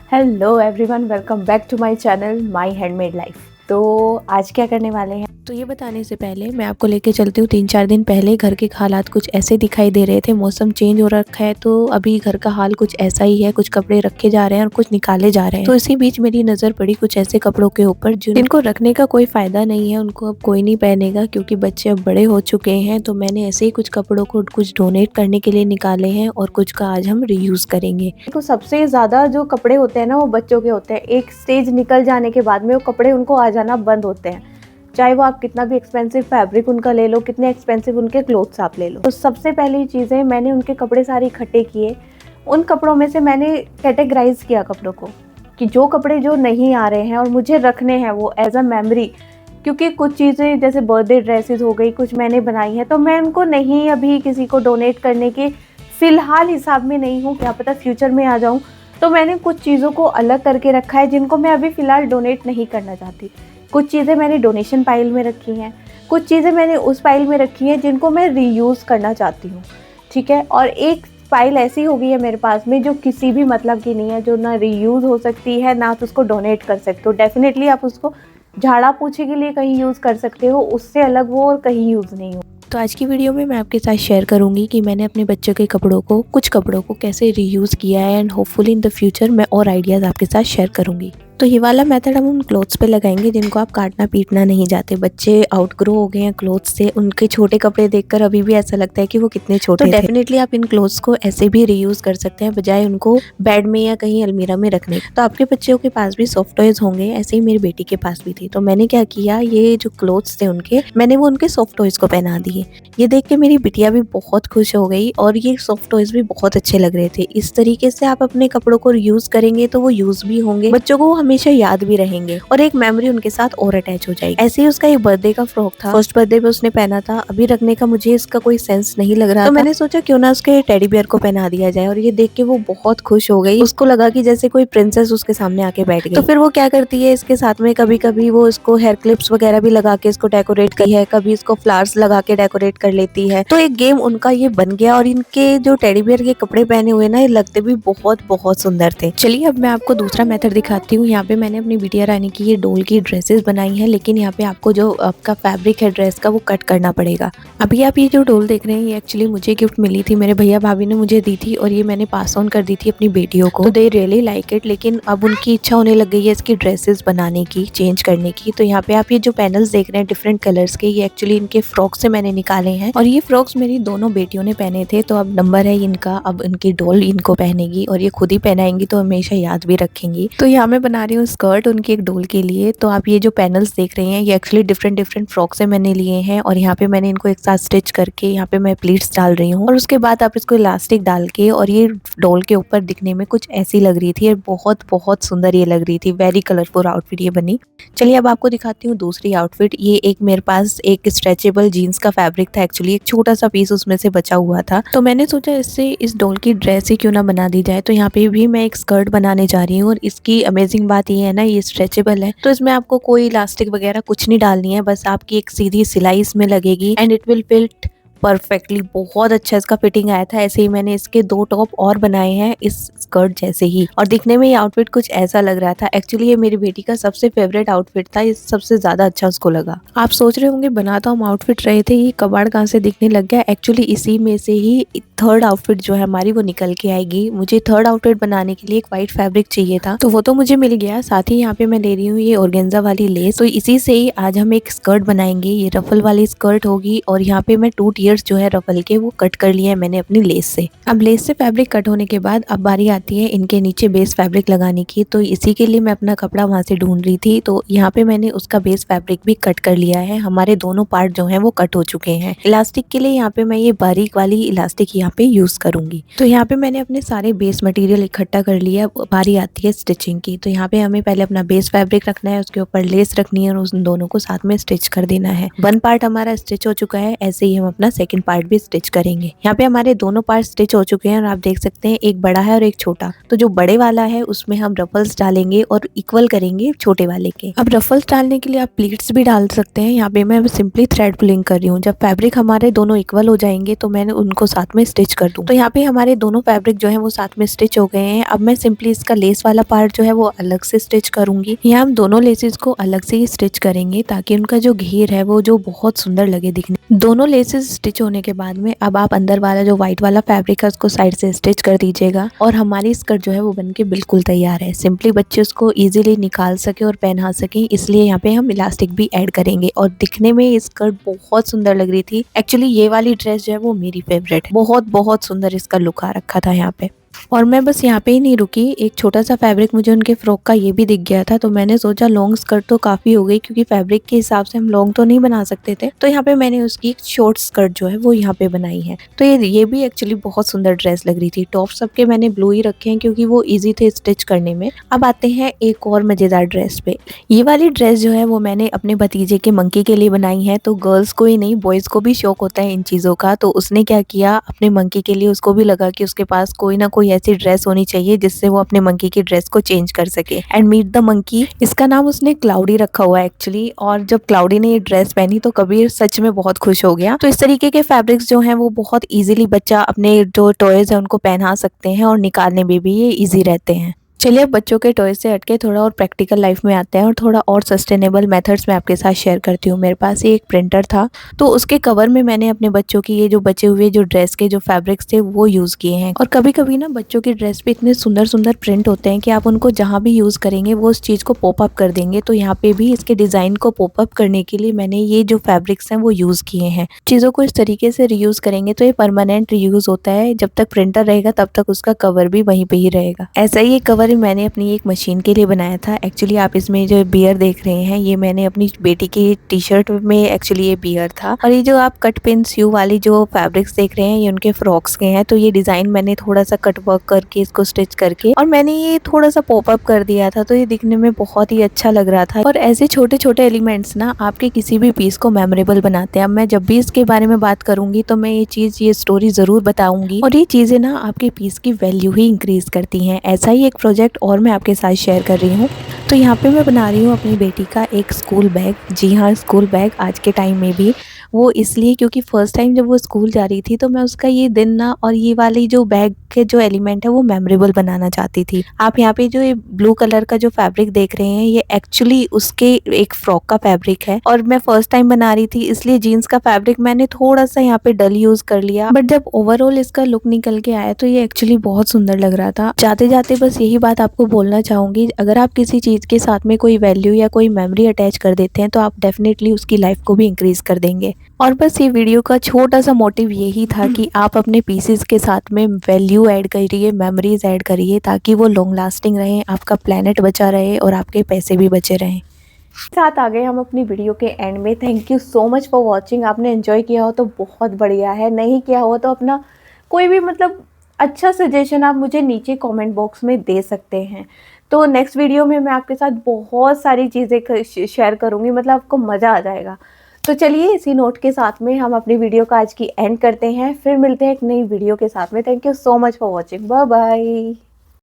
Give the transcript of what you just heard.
Hello everyone, welcome back to my channel my handmade life. तो आज क्या करने वाले हैं, तो ये बताने से पहले मैं आपको लेके चलती हूँ 3-4 दिन पहले। घर के हालात कुछ ऐसे दिखाई दे रहे थे, मौसम चेंज हो रखा है तो अभी घर का हाल कुछ ऐसा ही है। कुछ कपड़े रखे जा रहे हैं और कुछ निकाले जा रहे हैं। तो इसी बीच मेरी नज़र पड़ी कुछ ऐसे कपड़ों के ऊपर जिनको रखने का कोई फायदा नहीं है, उनको अब कोई नहीं पहनेगा क्योंकि बच्चे अब बड़े हो चुके हैं। तो मैंने ऐसे ही कुछ कपड़ों को कुछ डोनेट करने के लिए निकाले हैं और कुछ का आज हम रीयूज करेंगे। तो सबसे ज़्यादा जो कपड़े होते हैं ना, वो बच्चों के होते हैं। एक स्टेज निकल जाने के बाद में वो कपड़े उनको आ जाना बंद होते हैं, चाहे वो आप कितना भी एक्सपेंसिव फैब्रिक उनका ले लो, कितने एक्सपेंसिव उनके क्लोथ्स आप ले लो। तो सबसे पहली चीज़ें, मैंने उनके कपड़े सारे इकट्ठे किए। उन कपड़ों में से मैंने कैटेगराइज किया कपड़ों को कि जो कपड़े जो नहीं आ रहे हैं और मुझे रखने हैं वो एज अ मेमोरी, क्योंकि कुछ चीज़ें जैसे बर्थडे ड्रेसेस हो गई, कुछ मैंने बनाई हैं, तो मैं उनको नहीं अभी किसी को डोनेट करने के फ़िलहाल हिसाब में नहीं हूँ। क्या पता फ्यूचर में आ जाऊँ। तो मैंने कुछ चीज़ों को अलग करके रखा है जिनको मैं अभी फ़िलहाल डोनेट नहीं करना चाहती। कुछ चीज़ें मैंने डोनेशन पाइल में रखी हैं, कुछ चीज़ें मैंने उस पाइल में रखी हैं जिनको मैं रीयूज़ करना चाहती हूँ, ठीक है। और एक फाइल ऐसी हो गई है मेरे पास में जो किसी भी मतलब की नहीं है, जो ना रीयूज़ हो सकती है ना तो उसको डोनेट कर सकते हो। डेफिनेटली आप उसको झाड़ा पोछे के लिए कहीं यूज़ कर सकते हो, उससे अलग वो और कहीं यूज़ नहीं हो। तो आज की वीडियो में मैं आपके साथ शेयर करूंगी कि मैंने अपने बच्चों के कुछ कपड़ों को कैसे रीयूज़ किया है and hopefully in the future मैं और आइडियाज़ आपके साथ शेयर करूंगी। तो ये वाला मेथड हम उन क्लोथ्स पे लगाएंगे जिनको आप काटना पीटना नहीं चाहते। बच्चे आउटग्रो हो गए हैं क्लोथ्स से, उनके छोटे कपड़े देखकर अभी भी ऐसा लगता है कि वो कितने छोटे थे। तो डेफिनेटली आप इन क्लोथ्स को ऐसे भी रीयूज कर सकते हैं बजाय उनको बेड में या कहीं अलमीरा में रखने। तो आपके बच्चों के पास भी सॉफ्ट टॉयज होंगे, ऐसे ही मेरी बेटी के पास भी थी। तो मैंने क्या किया, ये जो क्लोथ्स थे उनके, मैंने वो उनके सॉफ्ट टॉयज को पहना दिए। ये देख के मेरी बिटिया भी बहुत खुश हो गई और ये सॉफ्ट टॉयज भी बहुत अच्छे लग रहे थे। इस तरीके से आप अपने कपड़ों को यूज करेंगे तो वो यूज भी होंगे, बच्चों को हमेशा याद भी रहेंगे और एक मेमोरी उनके साथ और अटैच हो जाएगी। ऐसे ही उसका एक बर्थडे का फ्रॉक था, फर्स्ट बर्थडे पे उसने पहना था। अभी रखने का मुझे इसका कोई सेंस नहीं लग रहा था, मैंने सोचा क्यों ना उसके टेडी बियर को पहना दिया जाए। और ये देख के वो बहुत खुश हो गई, उसको लगा कि जैसे कोई प्रिंसेस उसके सामने आके बैठ गई। तो फिर वो क्या करती है, इसके साथ में कभी कभी वो इसको हेयर क्लिप्स वगैरह भी लगा के इसको डेकोरेट की है, कभी इसको फ्लावर्स लगा के डेकोरेट कर लेती है। तो एक गेम उनका ये बन गया और इनके जो टेडी बियर के कपड़े पहने हुए ना, ये लगते भी बहुत बहुत सुंदर थे। चलिए अब मैं आपको दूसरा मेथड दिखाती हूँ। यहाँ पे मैंने अपनी बिटिया रानी की ये डोल की ड्रेसेस बनाई है, लेकिन यहाँ पे आपको जो आपका फैब्रिक है ड्रेस का वो कट करना पड़ेगा। अभी आप ये जो डोल देख रहे हैं, ये एक्चुअली मुझे गिफ्ट मिली थी, मेरे भैया भाभी ने मुझे दी थी और ये मैंने पास ऑन कर दी थी अपनी बेटियों को। तो दे रियली लाइक इट, लेकिन अब उनकी इच्छा होने लग गई है इसकी ड्रेसेस बनाने की, चेंज करने की। तो यहाँ पे आप ये जो पैनल्स देख रहे हैं डिफरेंट कलर्स के, ये एक्चुअली इनके फ्रॉक से मैंने निकाले हैं और ये फ्रॉक्स मेरी दोनों बेटियों ने पहने थे। तो अब नंबर है इनका, अब इनकी डोल इनको पहनेगी और ये खुद ही पहनाएंगी तो हमेशा याद भी रखेंगी। तो यहाँ मैं बना रही हूँ स्कर्ट उनकी एक डोल के लिए। तो आप ये जो पैनल्स देख रहे हैं, ये एक्चुअली डिफरेंट फ्रॉक से मैंने लिए हैं और यहाँ पे मैंने इनको एक साथ स्टिच करके यहाँ पे मैं प्लीट्स डाल रही हूँ। और उसके बाद आप इसको इलास्टिक डाल के, और ये डोल के ऊपर दिखने में कुछ ऐसी लग रही थी, बहुत बहुत सुंदर ये लग रही थी। वेरी कलरफुल आउटफिट ये बनी। चलिए अब आपको दिखाती हूँ दूसरी आउटफिट। ये एक मेरे पास एक स्ट्रेचेबल जीन्स का फैब्रिक था, एक्चुअली एक छोटा सा पीस उसमें से बचा हुआ था। तो मैंने सोचा इससे इस डोल की ड्रेस ही क्यों ना बना दी जाए। तो यहाँ पे भी मैं एक स्कर्ट बनाने जा रही हूँ और इसकी अमेजिंग बात ये है ना, ये स्ट्रेचेबल है तो इसमें आपको कोई इलास्टिक वगैरह कुछ नहीं डालनी है, बस आपकी एक सीधी सिलाई इसमें लगेगी and it will fit perfectly. बहुत अच्छा इसका फिटिंग आया था। ऐसे ही मैंने इसके 2 टॉप और बनाए हैं इस स्कर्ट जैसे ही, और दिखने में ये आउटफिट कुछ ऐसा लग रहा था। एक्चुअली ये मेरी बेटी का सबसे फेवरेट आउटफिट था, ये सबसे ज्यादा अच्छा उसको लगा। आप सोच रहे होंगे बना तो हम आउटफिट रहे थे, ये कबाड़ कहाँ से दिखने लग गया। एक्चुअली इसी में से ही थर्ड आउटफिट जो है हमारी वो निकल के आएगी। मुझे थर्ड आउटफिट बनाने के लिए एक व्हाइट फैब्रिक चाहिए था, तो वो तो मुझे मिल गया। साथ ही यहाँ पे मैं ले रही हूँ ये ऑर्गेन्जा वाली लेस। तो इसी से ही आज हम एक स्कर्ट बनाएंगे। ये रफल वाली स्कर्ट होगी और यहाँ पे मैं 2 टियर्स जो है रफल के वो कट कर लिए हैं मैंने अपनी लेस से। अब लेस से फैब्रिक कट होने के बाद अब बारी आती है इनके नीचे बेस फैब्रिक लगाने की। तो इसी के लिए मैं अपना कपड़ा वहां से ढूंढ रही थी, तो यहाँ पे मैंने उसका बेस फैब्रिक भी कट कर लिया है। हमारे दोनों पार्ट जो है वो कट हो चुके हैं। इलास्टिक के लिए यहाँ पे मैं ये बारीक वाली इलास्टिक यहाँ पे यूज करूंगी। तो यहाँ पे मैंने अपने सारे बेस मटेरियल इकट्ठा कर लिया। बारी आती है स्टिचिंग की। तो यहाँ पे हमें पहले अपना बेस फैब्रिक रखना है, उसके ऊपर लेस रखनी है और उन दोनों को साथ में स्टिच कर देना है। 1 पार्ट हमारा स्टिच हो चुका है, ऐसे ही हम अपना सेकंड पार्ट भी स्टिच करेंगे। यहाँ पे हमारे दोनों पार्ट स्टिच हो चुके हैं और आप देख सकते हैं एक बड़ा है और एक छोटा। तो जो बड़े वाला है उसमें हम रफल्स डालेंगे और इक्वल करेंगे छोटे वाले के। अब रफल्स डालने के लिए आप प्लीट्स भी डाल सकते हैं। यहाँ पे मैं सिंपली थ्रेड पुलिंग कर रही हूँ। जब फैब्रिक हमारे दोनों इक्वल हो जाएंगे तो मैंने उनको साथ में स्टिच कर दूँ। तो यहाँ पे हमारे दोनों फैब्रिक जो है वो साथ में स्टिच हो गए हैं। अब मैं सिंपली इसका लेस वाला पार्ट जो है वो अलग से स्टिच करूंगी। यहाँ हम दोनों लेसेस को अलग से ही स्टिच करेंगे ताकि उनका जो घेर है वो जो बहुत सुंदर लगे दिखने। दोनों लेसेस स्टिच होने के बाद में अब आप अंदर वाला जो व्हाइट वाला फैब्रिक है उसको साइड से स्टिच कर दीजिएगा और हमारी स्कर्ट जो है वो बनके बिल्कुल तैयार है। सिंपली बच्चे उसको इजीली निकाल सके और पहना सके, इसलिए यहाँ पे हम इलास्टिक भी ऐड करेंगे। और दिखने में ये स्कर्ट बहुत सुंदर लग रही थी। एक्चुअली ये वाली ड्रेस जो है वो मेरी फेवरेट है। बहुत सुंदर इसका लुक आ रखा था यहाँ पे। और मैं बस यहाँ पे ही नहीं रुकी, एक छोटा सा फैब्रिक मुझे उनके फ्रॉक का ये भी दिख गया था, तो मैंने सोचा लॉन्ग स्कर्ट तो काफी हो गई क्योंकि फैब्रिक के हिसाब से हम लॉन्ग तो नहीं बना सकते थे। तो यहाँ पे मैंने उसकी एक शॉर्ट स्कर्ट जो है वो यहाँ पे बनाई है। तो ये भी एक्चुअली बहुत सुंदर ड्रेस लग रही थी। टॉप सबके मैंने ब्लू ही रखे हैं क्योंकि वो ईजी थे स्टिच करने में। अब आते हैं एक और मजेदार ड्रेस पे। ये वाली ड्रेस जो है वो मैंने अपने भतीजे के मंकी के लिए बनाई है। तो गर्ल्स को ही नहीं, बॉयज को भी शौक होता है इन चीजों का। तो उसने क्या किया, अपने मंकी के लिए उसको भी लगा कि उसके पास कोई ना कोई ऐसी ड्रेस होनी चाहिए जिससे वो अपने मंकी की ड्रेस को चेंज कर सके। एंड मीट द मंकी, इसका नाम उसने क्लाउडी रखा हुआ है एक्चुअली। और जब क्लाउडी ने ये ड्रेस पहनी तो कबीर सच में बहुत खुश हो गया। तो इस तरीके के फैब्रिक्स जो हैं वो बहुत इजीली बच्चा अपने जो टॉयज है उनको पहना सकते हैं और निकालने में भी ये इजी रहते हैं। चलिए अब बच्चों के टॉयज से हटके थोड़ा और प्रैक्टिकल लाइफ में आते हैं और थोड़ा और सस्टेनेबल मेथड्स में आपके साथ शेयर करती हूँ। मेरे पास ये एक प्रिंटर था, तो उसके कवर में मैंने अपने बच्चों की ये जो बचे हुए जो ड्रेस के जो फैब्रिक्स थे वो यूज़ किए हैं। और कभी कभी ना बच्चों की ड्रेस पे इतने सुंदर सुंदर प्रिंट होते हैं कि आप उनको जहाँ भी यूज़ करेंगे वो उस चीज़ को पॉप अप कर देंगे। तो यहाँ पे भी इसके डिज़ाइन को पॉप अप करने के लिए मैंने ये जो फैब्रिक्स हैं वो यूज़ किए हैं। चीज़ों को इस तरीके से रीयूज़ करेंगे तो ये परमानेंट रीयूज़ होता है। जब तक प्रिंटर रहेगा तब तक उसका कवर भी वहीं पे ही रहेगा। ऐसा ही एक कवर मैंने अपनी एक मशीन के लिए बनाया था। एक्चुअली आप इसमें जो बियर देख रहे हैं ये मैंने अपनी बेटी की टी शर्ट में एक्चुअली ये बियर था। और ये जो आप कट पिन स्यू वाली जो फैब्रिक्स देख रहे हैं ये उनके फ्रॉक्स के हैं। तो ये डिजाइन मैंने थोड़ा सा कट वर्क करके इसको स्टिच करके और मैंने ये थोड़ा सा पॉप अप कर दिया था, तो ये दिखने में बहुत ही अच्छा लग रहा था। और ऐसे छोटे छोटे एलिमेंट्स ना आपके किसी भी पीस को मेमोरेबल बनाते हैं। अब मैं जब भी इसके बारे में बात करूंगी तो मैं ये स्टोरी जरूर बताऊंगी और ये चीजें ना आपके पीस की वैल्यू ही इंक्रीज करती हैं। ऐसा ही एक प्रोजेक्ट और मैं आपके साथ शेयर कर रही हूँ। तो यहाँ पे मैं बना रही हूँ अपनी बेटी का एक स्कूल बैग। जी हाँ, स्कूल बैग आज के टाइम में भी, वो इसलिए क्योंकि फर्स्ट टाइम जब वो स्कूल जा रही थी तो मैं उसका ये दिन ना और ये वाली जो बैग के जो एलिमेंट है वो मेमोरेबल बनाना चाहती थी। आप यहाँ पे जो ये ब्लू कलर का जो फैब्रिक देख रहे हैं ये एक्चुअली उसके एक फ्रॉक का फैब्रिक है और मैं फर्स्ट टाइम बना रही थी इसलिए जीन्स का फैब्रिक मैंने थोड़ा सा यहाँ पे डल यूज कर लिया। बट जब ओवरऑल इसका लुक निकल के आया तो ये एक्चुअली बहुत सुंदर लग रहा था। जाते जाते बस यही बात आपको बोलना चाहूंगी, अगर आप किसी चीज के साथ में कोई वैल्यू या कोई मेमोरी अटैच कर देते हैं तो आप डेफिनेटली उसकी लाइफ को भी इंक्रीज कर देंगे। और बस ये वीडियो का छोटा सा मोटिव यही था कि आप अपने पीसेस के साथ में वैल्यू ऐड करिए, मेमोरीज ऐड करिए ताकि वो लॉन्ग लास्टिंग रहे, आपका प्लेनेट बचा रहे और आपके पैसे भी बचे रहें। साथ आ गए हम अपनी वीडियो के एंड में। Thank you so much for watching. आपने एंजॉय किया हो तो बहुत बढ़िया है, नहीं किया हो तो अपना कोई भी मतलब अच्छा सजेशन आप मुझे नीचे कमेंट बॉक्स में दे सकते हैं। तो नेक्स्ट वीडियो में मैं आपके साथ बहुत सारी चीज़ें शेयर करूँगी, मतलब आपको मज़ा आ जाएगा। तो चलिए इसी नोट के साथ में हम अपनी वीडियो का आज की एंड करते हैं, फिर मिलते हैं एक नई वीडियो के साथ में। Thank you so much for watching, bye bye.